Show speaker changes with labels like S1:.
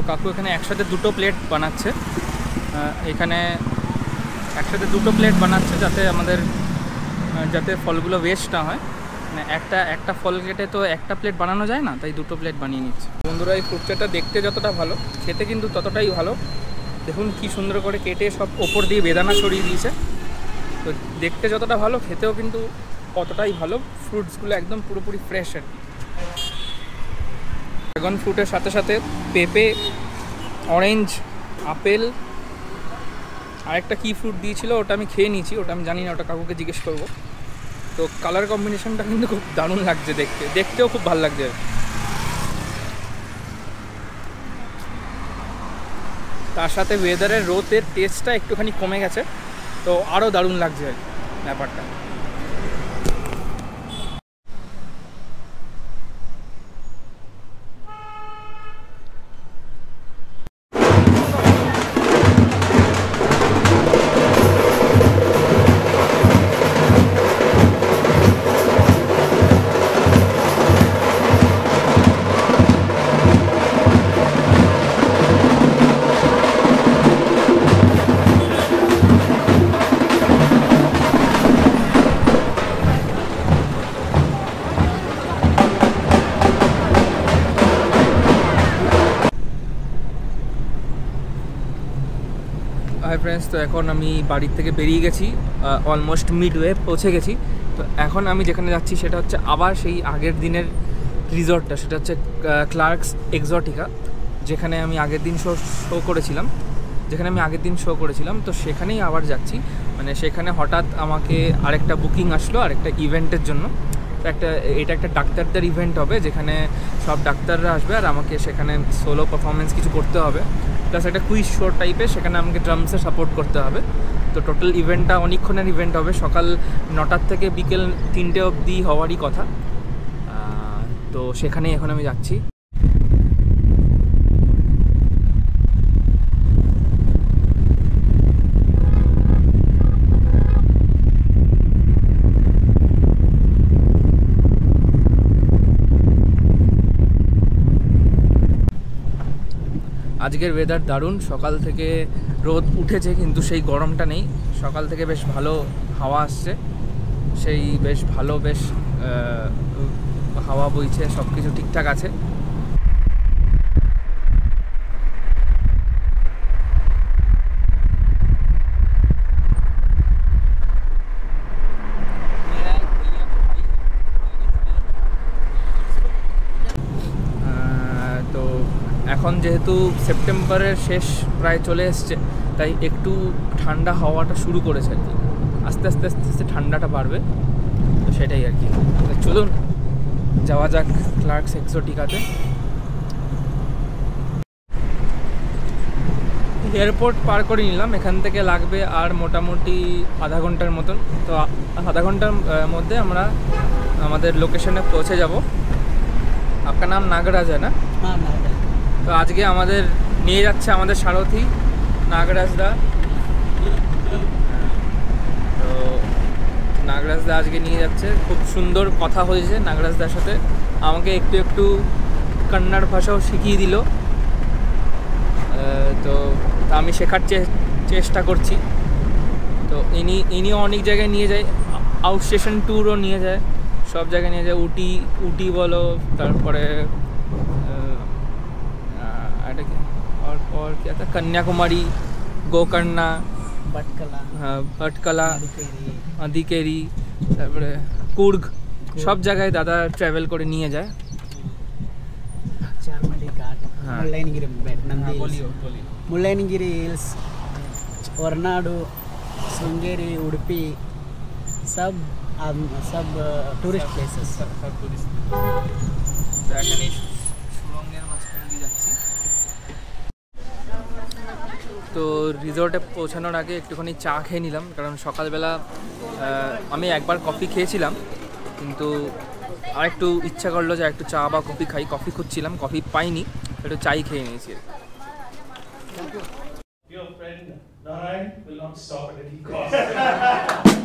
S1: কাকু এখানে একসাথে দুটো প্লেট বানাচ্ছে, এখানে একসাথে দুটো প্লেট বানাচ্ছে যাতে ফলগুলো ওয়েস্ট না হয়। মানে একটা ফল কেটে তো একটা প্লেট বানানো যায় না, তাই দুটো প্লেট বানিয়ে নিচ্ছে। বন্ধুরা এই ফ্রুট চাটটা দেখতে যতটা ভালো, খেতে কিন্তু ততটাই ভালো। দেখুন কি সুন্দর করে কেটে সব ওপর দিয়ে বেদানা ছড়িয়ে দিয়েছে। তো দেখতে যতটা ভালো, খেতেও কিন্তু কতটাই ভালো। ফ্রুটসগুলো একদম পুরোপুরি ফ্রেশ আর কি। ড্রাগন ফ্রুটের সাথে সাথে পেঁপে, অরেঞ্জ, আপেল, আরেকটা কী ফ্রুট দিয়েছিল ওটা আমি খেয়ে নিয়েছি, ওটা আমি জানি না, ওটা কাকুকে জিজ্ঞেস করবো। তো কালার কম্বিনেশনটা কিন্তু খুব দারুণ লাগছে, দেখতেও খুব ভালো লাগছে। তার সাথে ওয়েদারের রোদের টেস্টটা একটুখানি কমে গেছে, তো আরও দারুণ লাগছে আর কি ব্যাপারটা। হাই ফ্রেন্ডস, তো এখন আমি বাড়ির থেকে বেরিয়ে গেছি, অলমোস্ট মিডওয়ে পৌঁছে গেছি। তো এখন আমি যেখানে যাচ্ছি সেটা হচ্ছে আবার সেই আগের দিনের রিসর্টটা, সেটা হচ্ছে ক্লার্কস এক্সোটিকা, যেখানে আমি আগের দিন শো করেছিলাম। তো সেখানেই আবার যাচ্ছি। মানে সেখানে হঠাৎ আমাকে আরেকটা বুকিং আসলো আরেকটা ইভেন্টের জন্য। তো এটা একটা ডাক্তারদের ইভেন্ট হবে, যেখানে সব ডাক্তাররা আসবে আর আমাকে সেখানে সোলো পারফরমেন্স কিছু করতে হবে, প্লাস একটা কুইজ শো টাইপের, সেখানে আমাকে ড্রামসে সাপোর্ট করতে হবে। তো টোটাল ইভেন্টটা অনেকক্ষণের ইভেন্ট হবে, সকাল 9টার থেকে বিকেল 3টে অবধি হওয়ারই কথা। তো সেখানেই এখন আমি যাচ্ছি। আজকের ওয়েদার দারুণ, সকাল থেকে রোদ উঠেছে কিন্তু সেই গরমটা নেই। সকাল থেকে বেশ ভালো হাওয়া আসছে, বেশ হাওয়া বইছে, সব কিছু ঠিকঠাক আছে। তো এখন যেহেতু সেপ্টেম্বরের শেষ প্রায় চলে এসছে, তাই একটু ঠান্ডা হাওয়াটা শুরু করেছে আর কি। আস্তে আস্তে ঠান্ডাটা বাড়বে, তো সেটাই আর কি। চলুন যাওয়া যাক ক্লার্কস এক্সোটিকাতে। এয়ারপোর্ট পার করে নিলাম, এখান থেকে লাগবে আর মোটামুটি আধা ঘন্টার মতন। তো আধা ঘন্টার মধ্যে আমরা আমাদের লোকেশনে পৌঁছে যাব। আপনার নাম নাগরাজ है ना? हाँ, नागराज। তো আজকে আমাদের নিয়ে যাচ্ছে আমাদের সারথি নাগরাজদা। তো নাগরাজদা আজকে নিয়ে যাচ্ছে, খুব সুন্দর কথা হয়েছে নাগরাজদার সাথে। আমাকে একটু কন্নড় ভাষাও শিখিয়ে দিল। তো আমি শেখার চেষ্টা করছি। তো ইনিও অনেক জায়গায় নিয়ে যায়, আউট স্টেশন ট্যুরও নিয়ে যায়, সব জায়গায় নিয়ে যায়। উটি বলো, তারপরে এটা কি और क्या था, कन्याकुमारी, गोकर्णा, भटकला, अधिकेरी, তারপরে কুর্গ, সব জায়গায় দাদা ট্রাভেল করে নিয়ে যায়।
S2: मुल्लयनगिरी हिल्स, वर्नाडु, श्रृंगेरी, उडुपी, सब टूरिस्ट प्लेसेस।
S1: তো রিসর্টে পৌঁছানোর আগে একটুখানি চা খেয়ে নিলাম, কারণ সকালবেলা আমি একবার কফি খেয়েছিলাম, কিন্তু আর একটু ইচ্ছা করলো যে একটু চা বা কফি খাই। কফি খুঁজছিলাম, কফি পাইনি, একটু চাই খেয়ে নিয়েছি।
S3: Your friend Narayan will not stop at any cost.